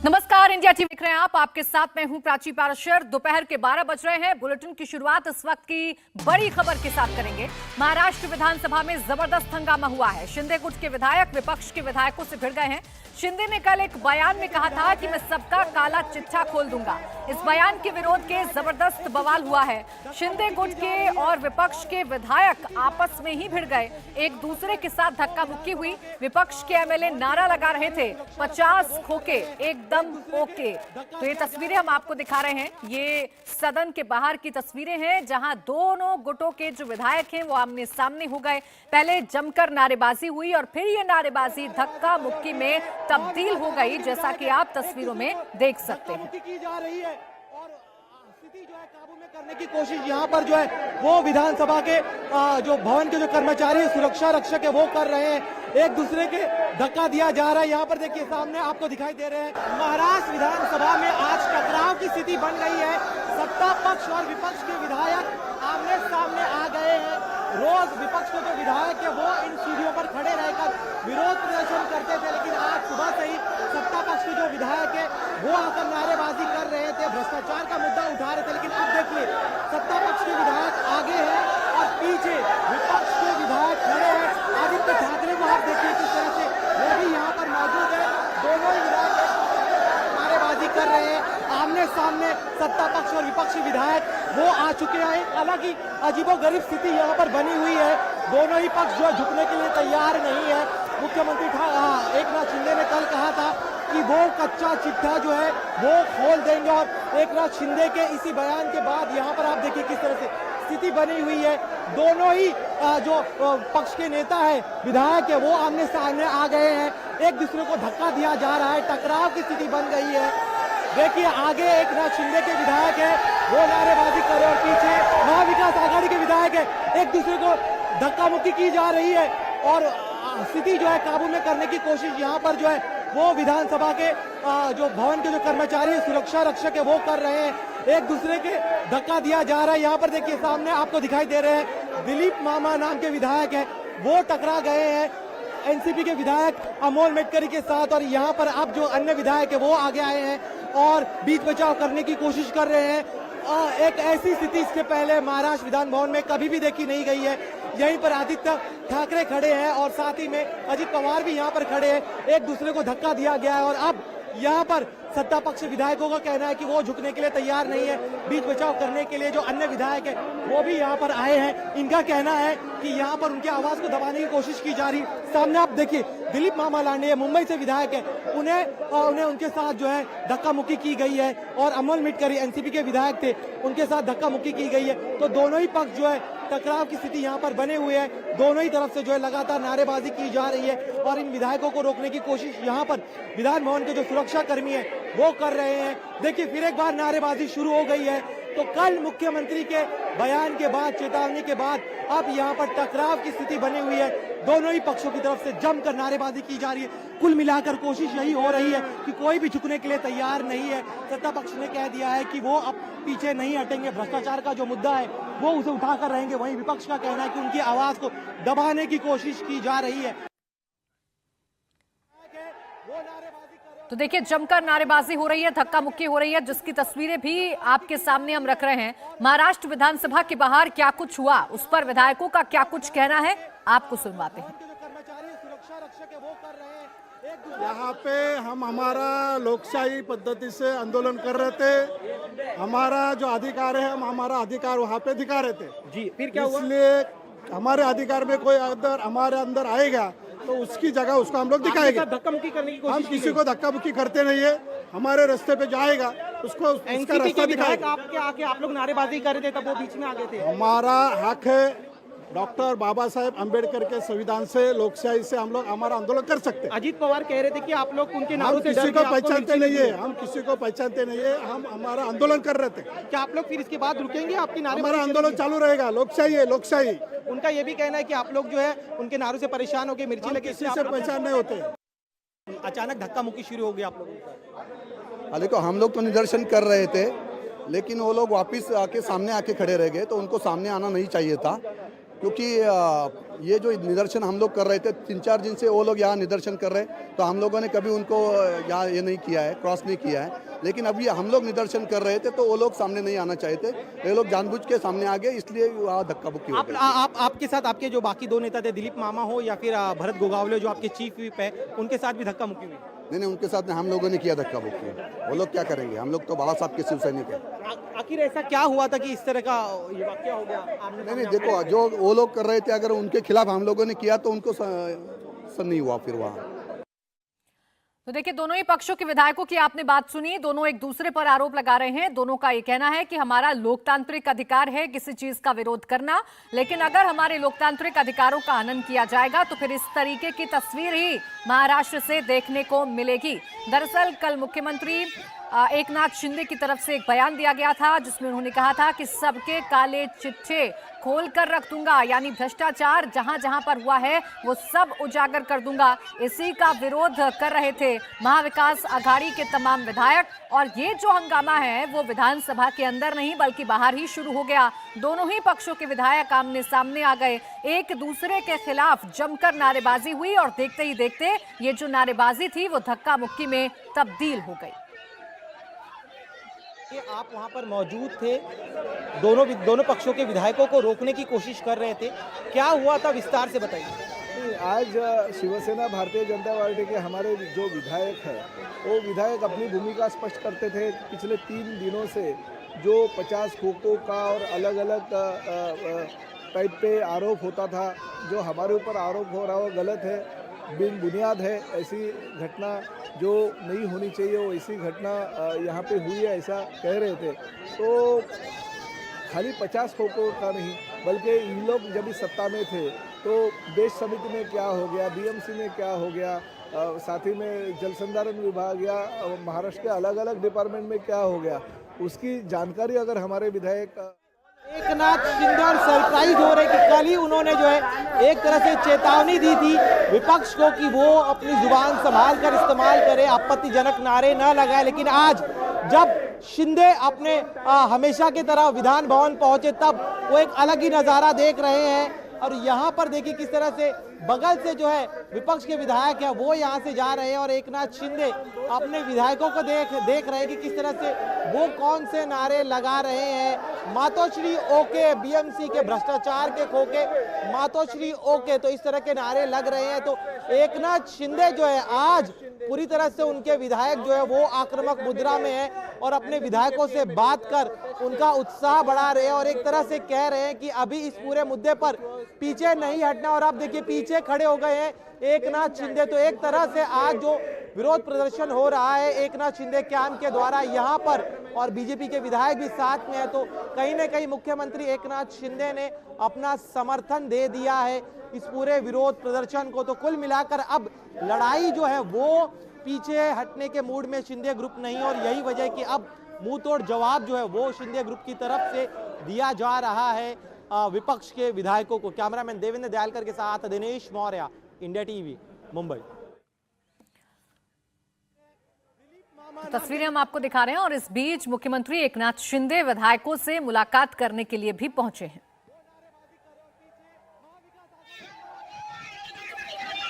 नमस्कार, India TV देख रहे हैं आप। आपके साथ मैं हूं प्राची पाराशर। दोपहर के 12 बज रहे हैं। बुलेटिन की शुरुआत इस वक्त की बड़ी खबर के साथ करेंगे। महाराष्ट्र विधानसभा में जबरदस्त हंगामा हुआ है। शिंदे गुट के विधायक विपक्ष के विधायकों से भिड़ गए हैं। शिंदे ने कल एक बयान में कहा था कि मैं सबका काला चिट्ठा खोल दूंगा। इस बयान के विरोध के जबरदस्त बवाल हुआ है। शिंदे गुट के और विपक्ष के विधायक आपस में ही भिड़ गए, एक दूसरे के साथ धक्का मुक्की हुई। विपक्ष के एमएलए नारा लगा रहे थे, 50 खोके एकदम ओके। तो ये तस्वीरें हम आपको दिखा रहे हैं। ये सदन के बाहर की तस्वीरें हैं जहां दोनों गुटों के जो विधायक हैं वो आमने सामने हो गए। पहले जमकर नारेबाजी हुई और फिर ये नारेबाजी धक्का मुक्की में तब्दील हो गई, जैसा कि आप तस्वीरों में देख सकते हैं। की जा रही है और स्थिति जो है काबू में करने की कोशिश यहाँ पर जो है वो विधानसभा के जो भवन के जो कर्मचारी सुरक्षा रक्षक है वो कर रहे हैं। एक दूसरे के धक्का दिया जा रहा है। यहाँ पर देखिए सामने आपको दिखाई दे रहे हैं। महाराष्ट्र विधानसभा में आज टकराव की स्थिति बन गई है। सत्ता पक्ष और विपक्ष के विधायक आमने सामने आ गए हैं। रोज विपक्ष के जो विधायक है वो इन सीढ़ियों पर खड़े रहकर विरोध प्रदर्शन करते थे, लेकिन आज सुबह से ही सत्ता पक्ष के जो विधायक है वो आकर नारेबाजी कर रहे थे, भ्रष्टाचार का मुद्दा उठा रहे थे। लेकिन अब देखिए सत्ता पक्ष के विधायक आगे हैं और पीछे विपक्ष के विधायक खड़े हैं। आदित्य ठाकरे को आप देखिए किस तरह से वो भी यहाँ पर मौजूद है। दोनों ही विधायक नारेबाजी कर रहे हैं। आमने सामने सत्ता पक्ष और विपक्षी विधायक वो आ चुके हैं। अलग ही अजीबोगरीब स्थिति यहाँ पर बनी हुई है। दोनों ही पक्ष जो झुकने के लिए तैयार नहीं है। मुख्यमंत्री एकनाथ शिंदे ने कल कहा था कि वो कच्चा चिट्ठा जो है वो खोल देंगे और एकनाथ शिंदे के इसी बयान के बाद यहाँ पर आप देखिए किस तरह से स्थिति बनी हुई है। दोनों ही जो पक्ष के नेता है विधायक है वो आमने सामने आ गए हैं। एक दूसरे को धक्का दिया जा रहा है, टकराव की स्थिति बन गई है। देखिए आगे एकनाथ शिंदे के विधायक है वो नारेबाजी कर रहे और पीछे महाविकास आघाड़ी के विधायक है एक दूसरे को धक्का मुक्की की जा रही है और स्थिति जो है काबू में करने की कोशिश यहाँ पर जो है वो विधानसभा के जो भवन के जो कर्मचारी सुरक्षा रक्षक है वो कर रहे हैं। एक दूसरे के धक्का दिया जा रहा है। यहाँ पर देखिए सामने आपको दिखाई दे रहे हैं दिलीप मामा नाम के विधायक है वो टकरा गए हैं एनसीपी के विधायक अमोल मेटकरी के साथ। और यहाँ पर अब जो अन्य विधायक है वो आगे आए हैं और बीच बचाव करने की कोशिश कर रहे हैं। एक ऐसी स्थिति इससे पहले महाराष्ट्र विधान भवन में कभी भी देखी नहीं गई है। यहीं पर आदित्य ठाकरे खड़े हैं और साथ ही में अजित पवार भी यहाँ पर खड़े हैं। एक दूसरे को धक्का दिया गया है और अब यहाँ पर सत्ता पक्ष विधायकों का कहना है कि वो झुकने के लिए तैयार नहीं है। बीच बचाव करने के लिए जो अन्य विधायक है वो भी यहाँ पर आए हैं। इनका कहना है कि यहाँ पर उनकी आवाज को दबाने की कोशिश की जा रही। सामने आप देखिए दिलीप मामा लांडे मुंबई से विधायक है, उन्हें उनके साथ जो है धक्का मुक्की की गई है और अमोल मेटकरी एनसीपी के विधायक थे उनके साथ धक्का मुक्की की गई है। तो दोनों ही पक्ष जो है टकराव की स्थिति यहाँ पर बने हुए हैं। दोनों ही तरफ से जो है लगातार नारेबाजी की जा रही है और इन विधायकों को रोकने की कोशिश यहाँ पर विधान भवन के जो सुरक्षा कर्मी है वो कर रहे हैं। देखिए फिर एक बार नारेबाजी शुरू हो गई है। तो कल मुख्यमंत्री के बयान के बाद, चेतावनी के बाद अब यहाँ पर टकराव की स्थिति बनी हुई है। दोनों ही पक्षों की तरफ से जमकर नारेबाजी की जा रही है। कुल मिलाकर कोशिश यही हो रही है कि कोई भी झुकने के लिए तैयार नहीं है। सत्ता पक्ष ने कह दिया है कि वो अब पीछे नहीं हटेंगे, भ्रष्टाचार का जो मुद्दा है वो उसे उठाकर रहेंगे। वहीं विपक्ष का कहना है कि उनकी आवाज को दबाने की कोशिश की जा रही है। तो देखिए जमकर नारेबाजी हो रही है, धक्का मुक्की हो रही है, जिसकी तस्वीरें भी आपके सामने हम रख रहे हैं। महाराष्ट्र विधानसभा के बाहर क्या कुछ हुआ, उस पर विधायकों का क्या कुछ कहना है, आपको सुनवाते हैं। यहाँ पे हम हमारा लोकशाही पद्धति से आंदोलन कर रहे थे। हमारा जो अधिकार है हम हमारा अधिकार वहाँ पे दिखा रहे थे जी। फिर क्या हुआ? इसलिए हमारे अधिकार में कोई अगर हमारे अंदर आएगा तो उसकी जगह उसको हम लोग दिखाएंगे। धक्का मुक्की करने की कोशिश हम किसी को धक्का मुक्की करते नहीं है। हमारे रास्ते पे जाएगा उसको उसका रास्ता दिखाएगा। आपके आके आप लोग नारेबाजी कर रहे थे तब वो बीच में आ गए थे। हमारा हक है, डॉक्टर बाबा साहेब अम्बेडकर के संविधान से, लोकशाही से हम लोग हमारा आंदोलन कर सकते हैं। अजित पवार कह रहे थे कि आप लोग उनके नारों से किसी को पहचानते नहीं है। हम किसी को पहचानते नहीं है। हम हमारा आंदोलन कर रहे थे। क्या आप लोग फिर इसके बाद रुकेंगे? आपकी हमारा आंदोलन चालू रहेगा। लोकशाही है, लोकशाही। उनका ये भी कहना है कि आप लोग जो है उनके नारों से परेशान होकर मिर्ची लगे, किसी से पहचान नहीं होते। अचानक धक्का मुक्की शुरू हो गया आप लोगों का। देखो हम लोग तो निदर्शन कर रहे थे लेकिन वो लोग वापस आके सामने आके खड़े रह गए, तो उनको सामने आना नहीं चाहिए था। क्योंकि ये जो निदर्शन हम लोग कर रहे थे 3-4 दिन से वो लोग यहाँ निदर्शन कर रहे हैं, तो हम लोगों ने कभी उनको यहाँ ये नहीं किया है, क्रॉस नहीं किया है। लेकिन अभी हम लोग निदर्शन कर रहे थे तो वो लोग सामने नहीं आना चाहिए थे, ये लोग जानबूझ के सामने आ गए, इसलिए वहाँ धक्का मुक्की हो गई। आपके साथ आपके जो बाकी दो नेता थे, दिलीप मामा हो या फिर भरत गोगावले जो आपके चीफ व्हिप है, उनके साथ भी धक्का मुक्की हुई? नहीं, उनके साथ हम लोगों ने किया धक्का मुक्की। वो लोग क्या करेंगे, हम लोग तो बाला साहब के शिव सैनिक है। आखिर ऐसा क्या हुआ था कि इस तरह का ये वाकया हो गया? नहीं, देखो, जो वो लोग कर रहे थे, अगर उनके खिलाफ हम लोगों ने किया तो उनको सर नहीं हुआ फिर वहाँ। तो देखिए, दोनों ही पक्षों के विधायकों की आपने बात सुनी, दोनों एक दूसरे पर आरोप लगा रहे हैं। दोनों का ये कहना है कि हमारा लोकतांत्रिक अधिकार है किसी चीज का विरोध करना, लेकिन अगर हमारे लोकतांत्रिक अधिकारों का हनन किया जाएगा तो फिर इस तरीके की तस्वीर ही महाराष्ट्र से देखने को मिलेगी। दरअसल कल मुख्यमंत्री एकनाथ शिंदे की तरफ से एक बयान दिया गया था जिसमें उन्होंने कहा था कि सबके काले चिट्ठे खोल कर रख दूंगा, यानी भ्रष्टाचार जहां जहां पर हुआ है वो सब उजागर कर दूंगा। इसी का विरोध कर रहे थे महाविकास आघाड़ी के तमाम विधायक, और ये जो हंगामा है वो विधानसभा के अंदर नहीं बल्कि बाहर ही शुरू हो गया। दोनों ही पक्षों के विधायक आमने सामने आ गए, एक दूसरे के खिलाफ जमकर नारेबाजी हुई और देखते ही देखते ये जो नारेबाजी थी वो धक्का मुक्की में तब्दील हो गई। आप वहां पर मौजूद थे, दोनों पक्षों के विधायकों को रोकने की कोशिश कर रहे थे, क्या हुआ था विस्तार से बताइए। आज शिवसेना भारतीय जनता पार्टी के हमारे जो विधायक हैं वो विधायक अपनी भूमिका स्पष्ट करते थे। पिछले 3 दिनों से जो 50 खोखों का और अलग अलग टाइप पे आरोप होता था, जो हमारे ऊपर आरोप हो रहा है वो गलत है, बिन बुनियाद है, ऐसी घटना जो नहीं होनी चाहिए वो ऐसी घटना यहाँ पे हुई है, ऐसा कह रहे थे। तो खाली 50 खोखों का नहीं, बल्कि इन लोग जब इस सत्ता में थे तो देश समिति में क्या हो गया, बीएमसी में क्या हो गया, साथ ही में जल संधारण विभाग या महाराष्ट्र के अलग अलग डिपार्टमेंट में क्या हो गया, उसकी जानकारी अगर हमारे विधायक एकनाथ शिंदे और सरप्राइज हो रहे कि कल ही उन्होंने जो है एक तरह से चेतावनी दी थी विपक्ष को कि वो अपनी जुबान संभाल कर इस्तेमाल करे, आपत्तिजनक नारे न लगाए। लेकिन आज जब शिंदे अपने हमेशा की तरह विधान भवन पहुंचे तब वो एक अलग ही नजारा देख रहे हैं। और यहाँ पर देखिए किस तरह से बगल से जो है विपक्ष के विधायक है वो यहाँ से जा रहे हैं और एकनाथ शिंदे अपने विधायकों को देख रहे हैं कि किस तरह से वो कौन से नारे लगा रहे हैं। मातोश्री ओके, बीएमसी के भ्रष्टाचार के खोके, मातोश्री ओके, तो इस तरह के नारे लग रहे हैं। तो एकनाथ शिंदे जो है आज पूरी तरह से उनके विधायक जो है वो आक्रामक मुद्रा में है और अपने विधायकों से बात कर उनका उत्साह बढ़ा रहे हैं और एक तरह से कह रहे हैं कि अभी इस पूरे मुद्दे पर पीछे नहीं हटना। और आप देखिए पीछे खड़े हो गए हैं एकनाथ शिंदे। तो एक तरह से आज जो विरोध प्रदर्शन हो रहा है एकनाथ शिंदे कैंप के द्वारा यहाँ पर, और बीजेपी के विधायक भी साथ में है, तो कहीं ना कहीं मुख्यमंत्री एकनाथ शिंदे ने अपना समर्थन दे दिया है इस पूरे विरोध प्रदर्शन को। तो कुल मिलाकर अब लड़ाई जो है वो पीछे हटने के मूड में शिंदे ग्रुप नहीं, और यही वजह है कि अब मुंह तोड़ जवाब जो है वो शिंदे ग्रुप की तरफ से दिया जा रहा है विपक्ष के विधायकों को। कैमरामैन देवेंद्र दयालकर के साथ दिनेश मौर्य, इंडिया टीवी, मुंबई। तस्वीरें हम आपको दिखा रहे हैं और इस बीच मुख्यमंत्री एकनाथ शिंदे विधायकों से मुलाकात करने के लिए भी पहुंचे हैं।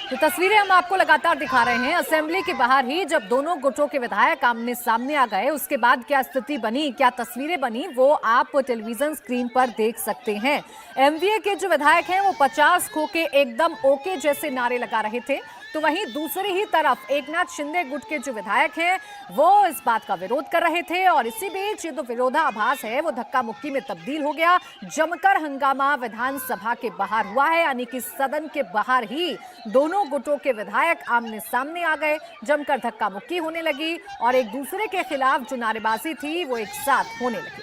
तो तस्वीरें हम आपको लगातार दिखा रहे हैं। असेंबली के बाहर ही जब दोनों गुटों के विधायक आमने सामने आ गए उसके बाद क्या स्थिति बनी, क्या तस्वीरें बनी, वो आप टेलीविजन स्क्रीन पर देख सकते हैं। एमवीए के जो विधायक हैं वो 50 खोके एकदम ओके जैसे नारे लगा रहे थे, तो वहीं दूसरी ही तरफ एकनाथ शिंदे गुट के जो विधायक हैं वो इस बात का विरोध कर रहे थे। और इसी बीच ये जो विरोधाभास है वो धक्का मुक्की में तब्दील हो गया। जमकर हंगामा विधानसभा के बाहर हुआ है, यानी कि सदन के बाहर ही दोनों गुटों के विधायक आमने सामने आ गए, जमकर धक्का मुक्की होने लगी और एक दूसरे के खिलाफ जो नारेबाजी थी वो एक साथ होने लगी।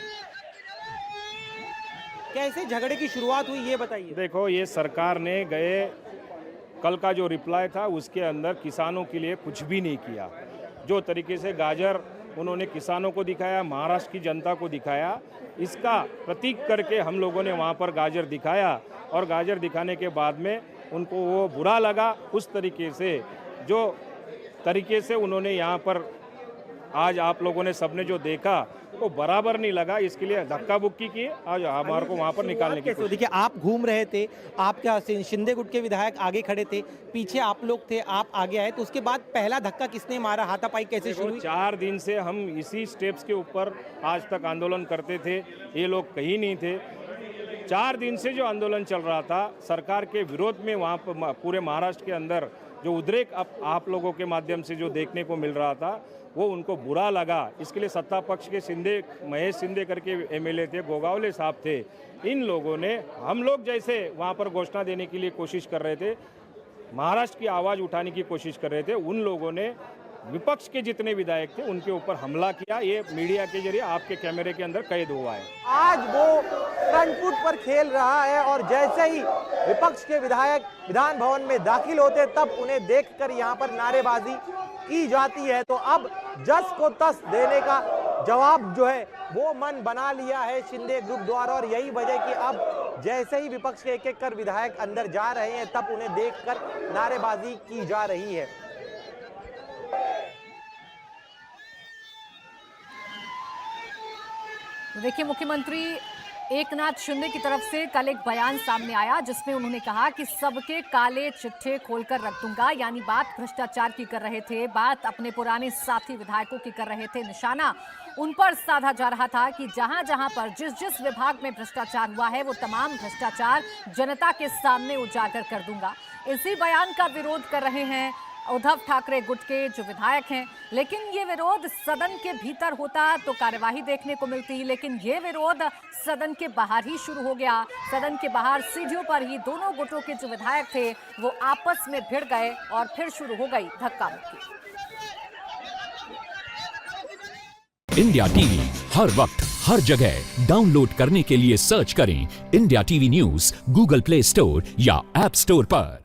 कैसे झगड़े की शुरुआत हुई ये बताइए। देखो, ये सरकार ने गए कल का जो रिप्लाई था उसके अंदर किसानों के लिए कुछ भी नहीं किया। जो तरीके से गाजर उन्होंने किसानों को दिखाया, महाराष्ट्र की जनता को दिखाया, इसका प्रतीक करके हम लोगों ने वहाँ पर गाजर दिखाया और गाजर दिखाने के बाद में उनको वो बुरा लगा। उस तरीके से जो तरीके से उन्होंने यहाँ पर आज आप लोगों ने सबने जो देखा वो बराबर नहीं लगा, इसके लिए धक्का बुक्की किए आज हमारे को वहाँ पर निकालने की कैसे हुई? देखिए आप घूम रहे थे, आपके शिंदे गुट के विधायक आगे खड़े थे, पीछे आप लोग थे, आप आगे आए, तो उसके बाद पहला धक्का किसने मारा, हाथापाई कैसे शुरू हुई? 4 दिन से हम इसी स्टेप्स के ऊपर आज तक आंदोलन करते थे, ये लोग कहीं नहीं थे। 4 दिन से जो आंदोलन चल रहा था सरकार के विरोध में, वहाँ पर पूरे महाराष्ट्र के अंदर जो उद्रेक आप लोगों के माध्यम से जो देखने को मिल रहा था वो उनको बुरा लगा। इसके लिए सत्ता पक्ष के महेश शिंदे करके एमएलए थे, गोगावले साहब थे, इन लोगों ने हम लोग जैसे वहाँ पर घोषणा देने के लिए कोशिश कर रहे थे, महाराष्ट्र की आवाज़ उठाने की कोशिश कर रहे थे, उन लोगों ने विपक्ष के जितने विधायक थे उनके ऊपर हमला किया। ये मीडिया के जरिए आपके कैमरे के अंदर कैद हुआ है। आज वो फ्रंट फुट पर खेल रहा है और जैसे ही विपक्ष के विधायक विधान भवन में दाखिल होते तब उन्हें देखकर यहाँ पर नारेबाजी की जाती है। तो अब जस को तस देने का जवाब जो है वो मन बना लिया है शिंदे ग्रुप द्वारा, और यही वजह कि अब जैसे ही विपक्ष के एक एक कर विधायक अंदर जा रहे हैं तब उन्हें देखकर नारेबाजी की जा रही है। देखिए, मुख्यमंत्री एकनाथ शिंदे की तरफ से कल एक बयान सामने आया जिसमें उन्होंने कहा कि सबके काले चिट्ठे खोलकर रख दूंगा, यानी बात भ्रष्टाचार की कर रहे थे, बात अपने पुराने साथी विधायकों की कर रहे थे। निशाना उन पर साधा जा रहा था कि जहां जहां पर जिस विभाग में भ्रष्टाचार हुआ है वो तमाम भ्रष्टाचार जनता के सामने उजागर कर दूंगा। इसी बयान का विरोध कर रहे हैं उद्धव ठाकरे गुट के जो विधायक हैं, लेकिन ये विरोध सदन के भीतर होता तो कार्यवाही देखने को मिलती, लेकिन ये विरोध सदन के बाहर ही शुरू हो गया। सदन के बाहर सीढ़ियों पर ही दोनों गुटों के जो विधायक थे वो आपस में भिड़ गए और फिर शुरू हो गई धक्का मुक्की। इंडिया टीवी हर वक्त हर जगह डाउनलोड करने के लिए सर्च करें India TV news Google play store या ऐप स्टोर पर।